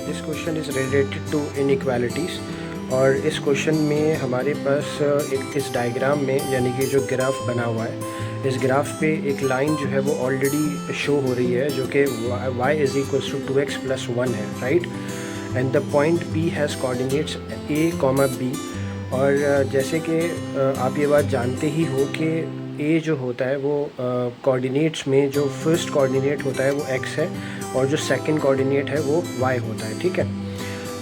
This question is related to inequalities. और इस question में हमारे पास एक इस डायग्राम में यानी कि जो ग्राफ बना हुआ है, इस ग्राफ पे एक लाइन जो है वो ऑलरेडी शो हो रही है जो कि y is equals to 2x+1 है, right. And the point P has coordinates a, b। और जैसे कि आप ये बात जानते ही हो कि a जो होता है वो कोऑर्डिनेट्स में जो फर्स्ट कोऑर्डिनेट होता है वो x है और जो सेकंड कोऑर्डिनेट है वो y होता है, ठीक है।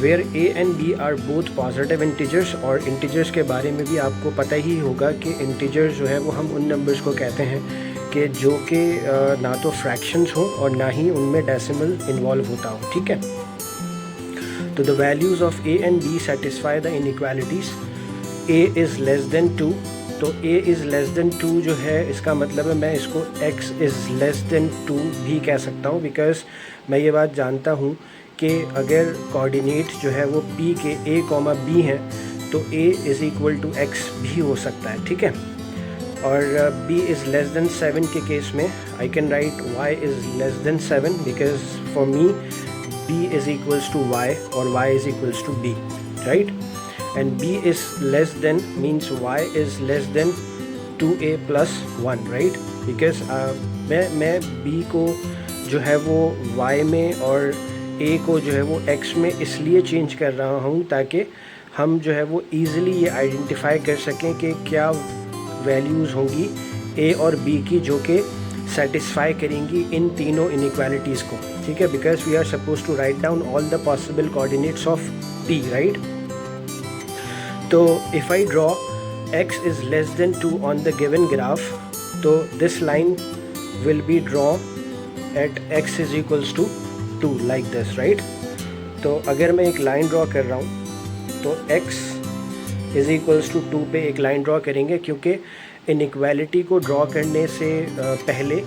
Where a and b are both positive integers, और इंटीजर्स के बारे में भी आपको पता ही होगा कि इंटीजर्स जो है वो हम उन नंबर्स को कहते हैं कि जो कि ना तो फ्रैक्शंस हो और ना ही उनमें डेसिमल इन्वॉल्व होता हो, ठीक है। तो the values of a and b satisfy the inequalities. a is less than 2, तो a इज़ लेस देन 2 जो है इसका मतलब है मैं इसको x इज़ लेस देन 2 भी कह सकता हूँ, बिकॉज़ मैं ये बात जानता हूँ कि अगर कोऑर्डिनेट जो है वो p के a, b हैं तो a is equal to x भी हो सकता है, ठीक है। और b इज़ लेस देन 7 के केस में I can write y is less than 7 because for me b is equals to y और y is equals to b, right. and b is less than means y is less than 2a plus 1, right, because मैं b को जो है वो y में और a को जो है वो x में इसलिए चेंज कर रहा हूँ ताकि हम जो है वो ईज़िली ये आइडेंटिफाई कर सकें कि क्या वैल्यूज़ होंगी a और b की जो कि सेटिस्फाई करेंगी इन तीनों इनइक्वालिटीज़ को, ठीक है। Because we are suppose to write down all the possible coordinates of p, right. तो if I draw x is less than 2 on the given graph, तो this line will be drawn at x is equals to 2 like this, right। तो अगर मैं एक line draw कर रहा हूँ तो x is equals to 2 पे एक लाइन ड्रॉ करेंगे, क्योंकि इनइक्वालिटी को ड्रॉ करने से पहले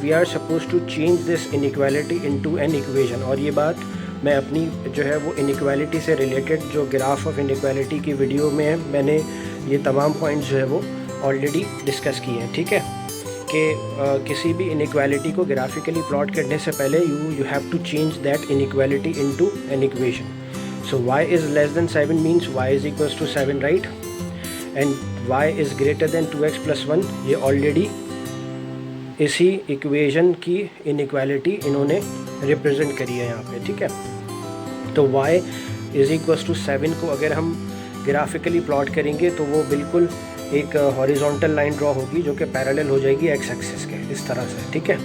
we are supposed to change this inequality into an equation। और ये बात मैं अपनी जो है वो इनइक्वालिटी से रिलेटेड जो ग्राफ ऑफ इनइक्वालिटी की वीडियो में है मैंने ये तमाम पॉइंट्स जो है वो ऑलरेडी डिस्कस किए हैं, ठीक है। कि किसी भी इनइक्वालिटी को ग्राफिकली प्लॉट करने से पहले you have to change that inequality into an equation. So y is less than 7 means y is equals to 7, right. And y is greater than 2x+1, ये ऑलरेडी इसी इक्वेशन की inequality इन्होंने represent करी है यहाँ पे, ठीक है। तो y इज़ इक्वल्स टू 7 को अगर हम ग्राफिकली प्लॉट करेंगे तो वो बिल्कुल एक हॉरिजॉन्टल लाइन ड्रॉ होगी जो कि पैरेलल हो जाएगी x एक्सिस के, इस तरह से, ठीक है।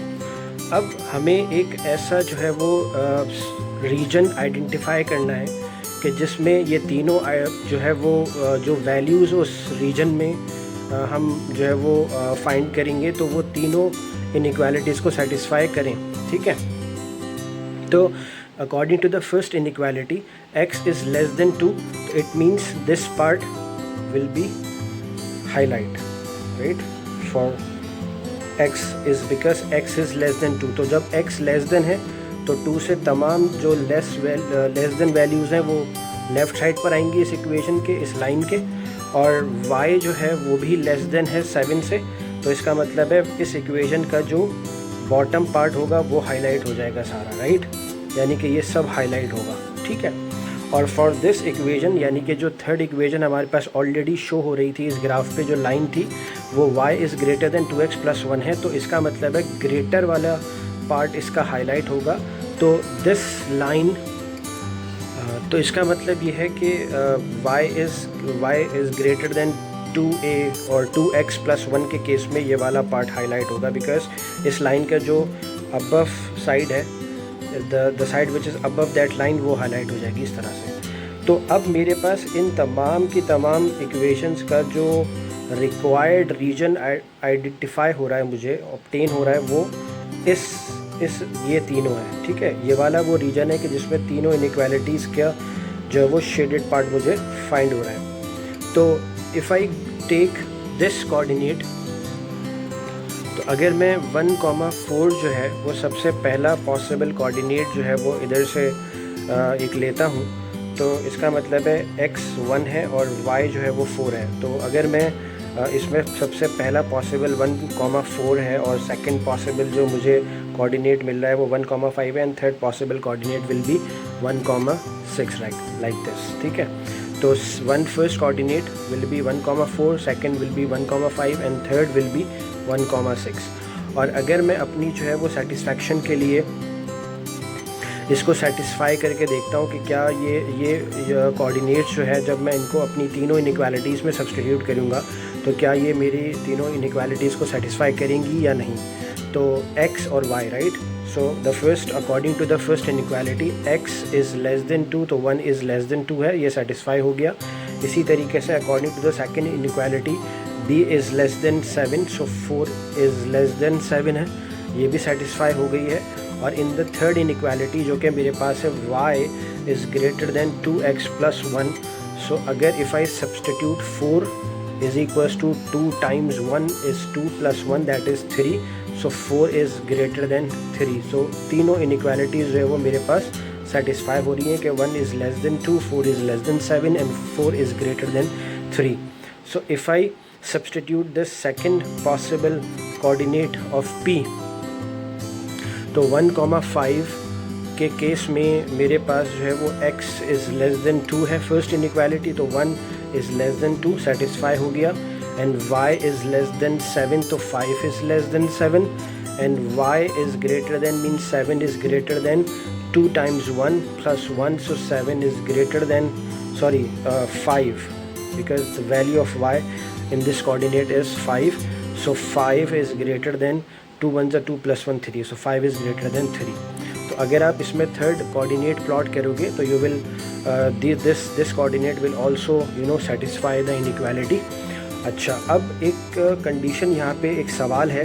अब हमें एक ऐसा जो है वो रीजन आइडेंटिफाई करना है कि जिसमें ये तीनों जो है वो जो वैल्यूज़ उस रीजन में हम जो है वो फाइंड करेंगे तो वो तीनों इनइक्वालिटीज़ को सेटिस्फाई करें, ठीक है। तो according to the first inequality x is less than 2, तो it means this part will be highlight, right, for x is because x is less than 2। तो जब x लेस देन है तो 2 से तमाम जो लेस देन वैल्यूज़ हैं वो लेफ़्ट साइड पर आएंगी इस इक्वेशन के, इस लाइन के, और y जो है वो भी लेस देन है 7 से। तो इसका मतलब है इस इक्वेशन का जो बॉटम पार्ट होगा वो हाईलाइट हो जाएगा सारा, राइट, यानी कि ये सब हाईलाइट होगा, ठीक है। और फॉर दिस इक्वेशन यानी कि जो थर्ड इक्वेशन हमारे पास ऑलरेडी शो हो रही थी इस ग्राफ पे जो लाइन थी वो y is greater than 2x+1 है, तो इसका मतलब है ग्रेटर वाला पार्ट इसका हाईलाइट होगा। तो दिस लाइन तो इसका मतलब ये है कि y is greater then 2a और 2x+1 के केस में ये वाला पार्ट हाईलाइट होगा, बिकॉज इस लाइन का जो अबव साइड है the side which is above that line वो हाईलाइट हो जाएगी इस तरह से। तो अब मेरे पास इन तमाम की तमाम इक्वेशंस का जो रिक्वायर्ड रीजन आइडेंटिफाई हो रहा है, मुझे ऑब्टेन हो रहा है, वो इस ये तीनों है, ठीक है। ये वाला वो रीजन है कि जिसमें तीनों इनइक्वालिटीज़ का जो है वो शेडेड पार्ट मुझे फाइंड हो रहा है। तो if I take this coordinate, तो अगर मैं 1,4 जो है वो सबसे पहला पॉसिबल कोऑर्डिनेट जो है वो इधर से एक लेता हूँ, तो इसका मतलब है x 1 है और y जो है वो 4 है। तो अगर मैं इसमें सबसे पहला पॉसिबल 1,4 है और सेकंड पॉसिबल जो मुझे कोऑर्डिनेट मिल रहा है वो 1,5 है and third possible coordinate will be 1,6 like this, ठीक है। तो first coordinate will be 1,4, second will be 1,5 and third will be 1,6। और अगर मैं अपनी जो है वो सेटिस्फैक्शन के लिए इसको सेटिस्फाई करके देखता हूँ कि क्या ये कोऑर्डिनेट्स जो है जब मैं इनको अपनी तीनों इनइक्वालिटीज़ में सब्स्टिट्यूट करूँगा तो क्या ये मेरी तीनों इनइक्वालिटीज़ को सेटिस्फाई करेंगी या नहीं। तो x और y, right. So the first, according to the first inequality x is less than 2, तो 1 इज़ लेस देन 2 है, ये सेटिस्फाई हो गया। इसी तरीके से according to the second inequality b is less than 7, so 4 is less than 7 है, ये भी सेटिस्फाई हो गई है। और इन द थर्ड इनइक्वालिटी जो कि मेरे पास है y is greater than 2x plus 1, so अगर if I substitute 4 is equals to 2 times 1 is 2 plus 1 that is 3, so 4 is greater than 3। So तीनों इनइक्वालिटीज़ जो है वो मेरे पास सेटिस्फाई हो रही हैं कि 1 is less than 2, 4 is less than 7 and 4 is greater than 3। So if I substitute the second possible coordinate of p, तो 1,5 के केस में मेरे पास जो है वो x इज़ लेस देन 2 है फर्स्ट इनइक्वालिटी, तो 1 इज़ लेस देन 2 सेटिस्फाई हो गया। And y is less than 7, तो 5 is less than 7 and y is greater then means 7 is greater then 2 times 1 plus 1, so 7 is greater then 5 because the value of y in this coordinate is 5, so 5 is greater than 2 1 2 plus 1 3, so 5 is greater than 3। तो अगर आप इसमें third coordinate plot करोगे तो you will this coordinate will also satisfy the inequality. अच्छा, अब एक condition यहाँ पे एक सवाल है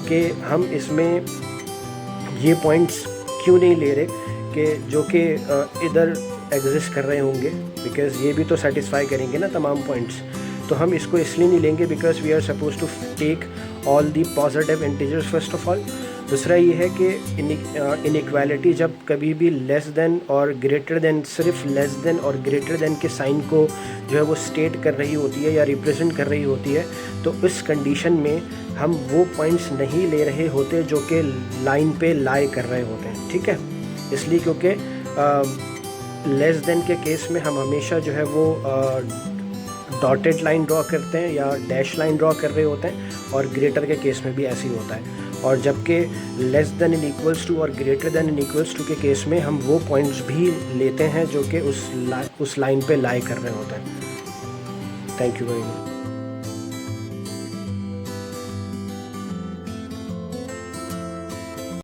कि हम इसमें ये पॉइंट्स क्यों नहीं ले रहे कि जो कि इधर एग्जिस्ट कर रहे होंगे, बिकॉज़ ये भी तो सेटिस्फाई करेंगे ना तमाम पॉइंट्स। तो हम इसको इसलिए नहीं लेंगे because we are suppose to take all the positive integers first of all. दूसरा ये है कि इनइक्वालिटी जब कभी भी लेस देन और ग्रेटर देन, सिर्फ लेस देन और ग्रेटर देन के साइन को जो है वो स्टेट कर रही होती है या रिप्रेजेंट कर रही होती है, तो इस कंडीशन में हम वो पॉइंट्स नहीं ले रहे होते जो कि लाइन पे लाई कर रहे होते हैं, ठीक है। इसलिए क्योंकि लेस देन के केस में हम हमेशा जो है वो डॉटेड लाइन ड्रॉ करते हैं या डैश लाइन ड्रॉ कर रहे होते हैं, और ग्रेटर के केस में भी ऐसे ही होता है। और जबकि less than n equals to और greater than n equals to के केस में हम वो पॉइंट्स भी लेते हैं जो कि उस लाइन पे लाई कर रहे होते हैं। Thank you very much.